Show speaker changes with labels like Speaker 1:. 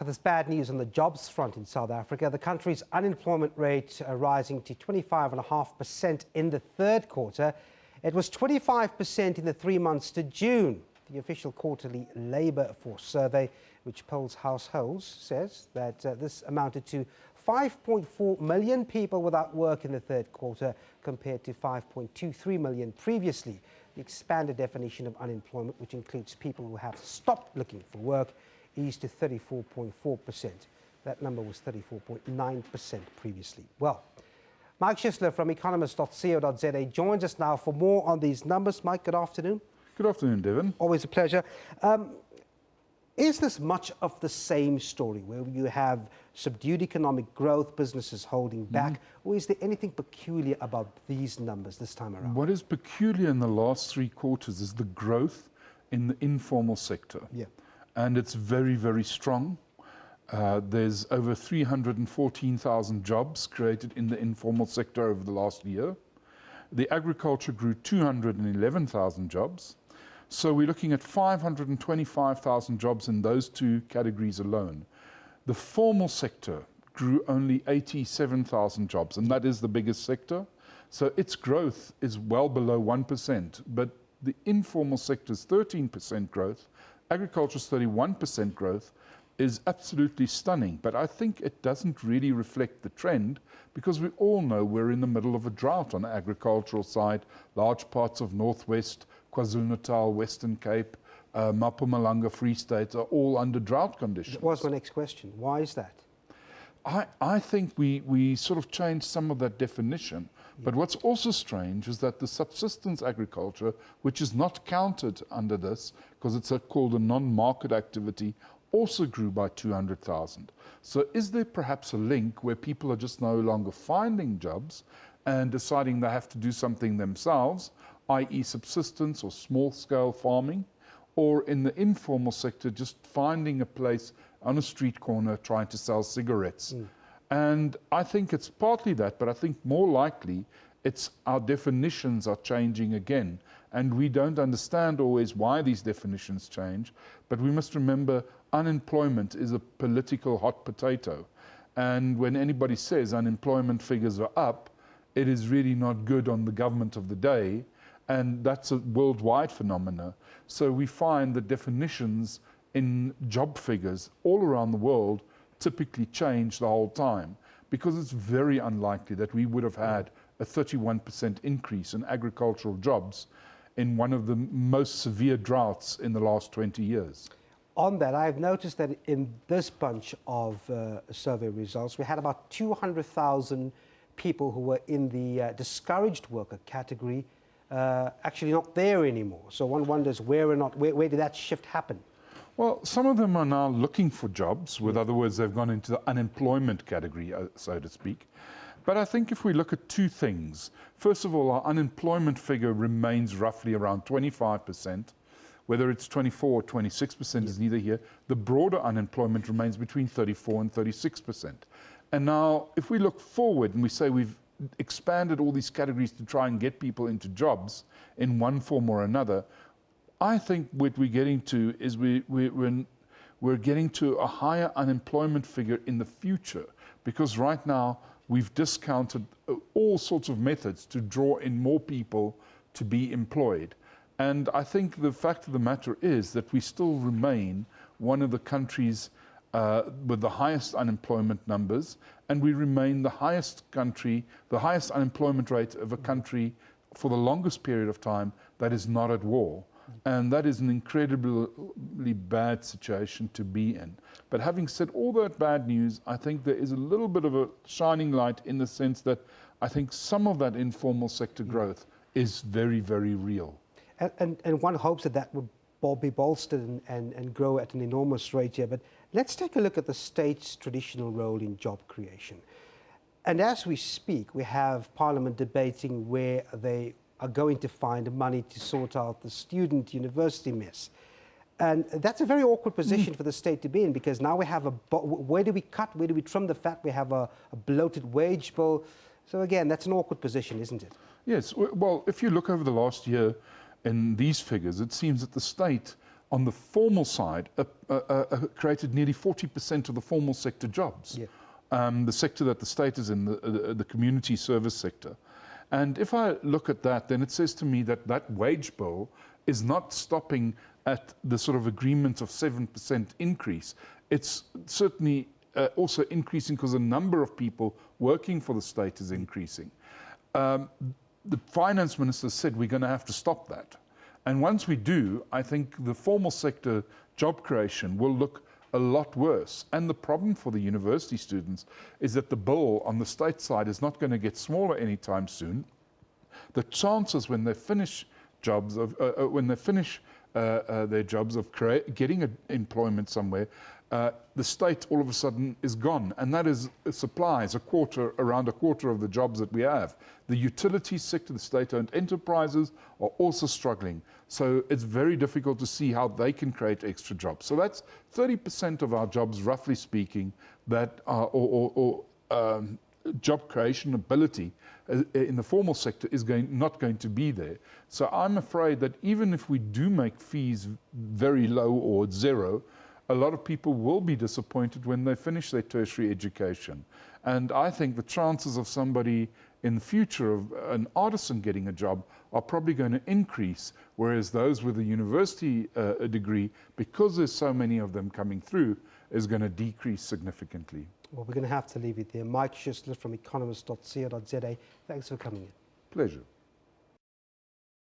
Speaker 1: There's bad news on the jobs front in South Africa. The country's unemployment rate rising to 25.5% in the third quarter. It was 25% in the 3 months to June. The official quarterly labour force survey, which polls households, says that this amounted to 5.4 million people without work in the third quarter, compared to 5.23 million previously. The expanded definition of unemployment, which includes people who have stopped looking for work, eased to 34.4%. That number was 34.9% previously. Well, Mike Schisler from economist.co.za joins us now for more on these numbers. Mike, good afternoon.
Speaker 2: Good afternoon, Devon.
Speaker 1: Always a pleasure. Is this much of the same story, where you have subdued economic growth, businesses holding back, or is there anything peculiar about these numbers this time around?
Speaker 2: What is peculiar in the last 3 quarters is the growth in the informal sector.
Speaker 1: Yeah.
Speaker 2: And it's very, very strong. There's over 314,000 jobs created in the informal sector over the last year. The agriculture grew 211,000 jobs. So we're looking at 525,000 jobs in those 2 categories alone. The formal sector grew only 87,000 jobs, and that is the biggest sector. So its growth is well below 1%, but the informal sector's 13% growth, agriculture's 31% growth, is absolutely stunning. But I think it doesn't really reflect the trend, because we all know we're in the middle of a drought on the agricultural side. Large parts of Northwest, KwaZulu-Natal, Western Cape, Mpumalanga, Free State are all under drought conditions.
Speaker 1: That was my next question. Why is that?
Speaker 2: I think we sort of changed some of that definition. But what's also strange is that the subsistence agriculture, which is not counted under this because it's called a non-market activity, also grew by 200,000. So is there perhaps a link where people are just no longer finding jobs and deciding they have to do something themselves, i.e. subsistence or small-scale farming, or in the informal sector just finding a place on a street corner trying to sell cigarettes? And I think it's partly that, but I think more likely it's our definitions are changing again. And we don't understand always why these definitions change, but we must remember unemployment is a political hot potato. And when anybody says unemployment figures are up, it is really not good on the government of the day, and that's a worldwide phenomena. So we find the definitions in job figures all around the world typically change the whole time, because it's very unlikely that we would have had a 31% increase in agricultural jobs in one of the most severe droughts in the last 20 years.
Speaker 1: On that, I've noticed that in this bunch of survey results, we had about 200,000 people who were in the discouraged worker category, actually not there anymore. So one wonders where did that shift happen?
Speaker 2: Well, some of them are now looking for jobs. With other words, they've gone into the unemployment category, so to speak. But I think if we look at 2 things, first of all, our unemployment figure remains roughly around 25%. Whether it's 24 or 26% is neither here. The broader unemployment remains between 34 and 36%. And now, if we look forward and we say we've expanded all these categories to try and get people into jobs in one form or another, I think what we're getting to is we're getting to a higher unemployment figure in the future, because right now we've discounted all sorts of methods to draw in more people to be employed. And I think the fact of the matter is that we still remain one of the countries with the highest unemployment numbers, and we remain the highest country, the highest unemployment rate of a country for the longest period of time that is not at war. And that is an incredibly bad situation to be in. But having said all that bad news, I think there is a little bit of a shining light, in the sense that I think some of that informal sector growth is very, very real.
Speaker 1: And one hopes that that would be bolstered and grow at an enormous rate here. But let's take a look at the state's traditional role in job creation. And as we speak, we have Parliament debating where they are going to find money to sort out the student university mess. And that's a very awkward position for the state to be in, because now we have where do we cut, where do we trim the fat? We have a bloated wage bill. So again, that's an awkward position, isn't it?
Speaker 2: Yes, well, if you look over the last year in these figures, it seems that the state on the formal side, created nearly 40% of the formal sector jobs.
Speaker 1: Yeah.
Speaker 2: The sector that the state is in, the community service sector. And if I look at that, then it says to me that that wage bill is not stopping at the sort of agreement of 7% increase. It's certainly also increasing because the number of people working for the state is increasing. The finance minister said we're going to have to stop that. And once we do, I think the formal sector job creation will look a lot worse. And the problem for the university students is that the bill on the state side is not going to get smaller anytime soon. The chances when they finish jobs of their jobs of getting employment somewhere, the state all of a sudden is gone, and that supplies around a quarter of the jobs that we have. The utility sector, the state-owned enterprises are also struggling. So it's very difficult to see how they can create extra jobs. So that's 30% of our jobs, roughly speaking, that are, job creation ability in the formal sector is not going to be there. So I'm afraid that even if we do make fees very low or zero, a lot of people will be disappointed when they finish their tertiary education. And I think the chances of somebody in the future of an artisan getting a job are probably going to increase, whereas those with a university degree, because there's so many of them coming through, is going to decrease significantly.
Speaker 1: Well, we're going to have to leave it there. Mike Schüssler from economist.co.za. Thanks for coming in.
Speaker 2: Pleasure.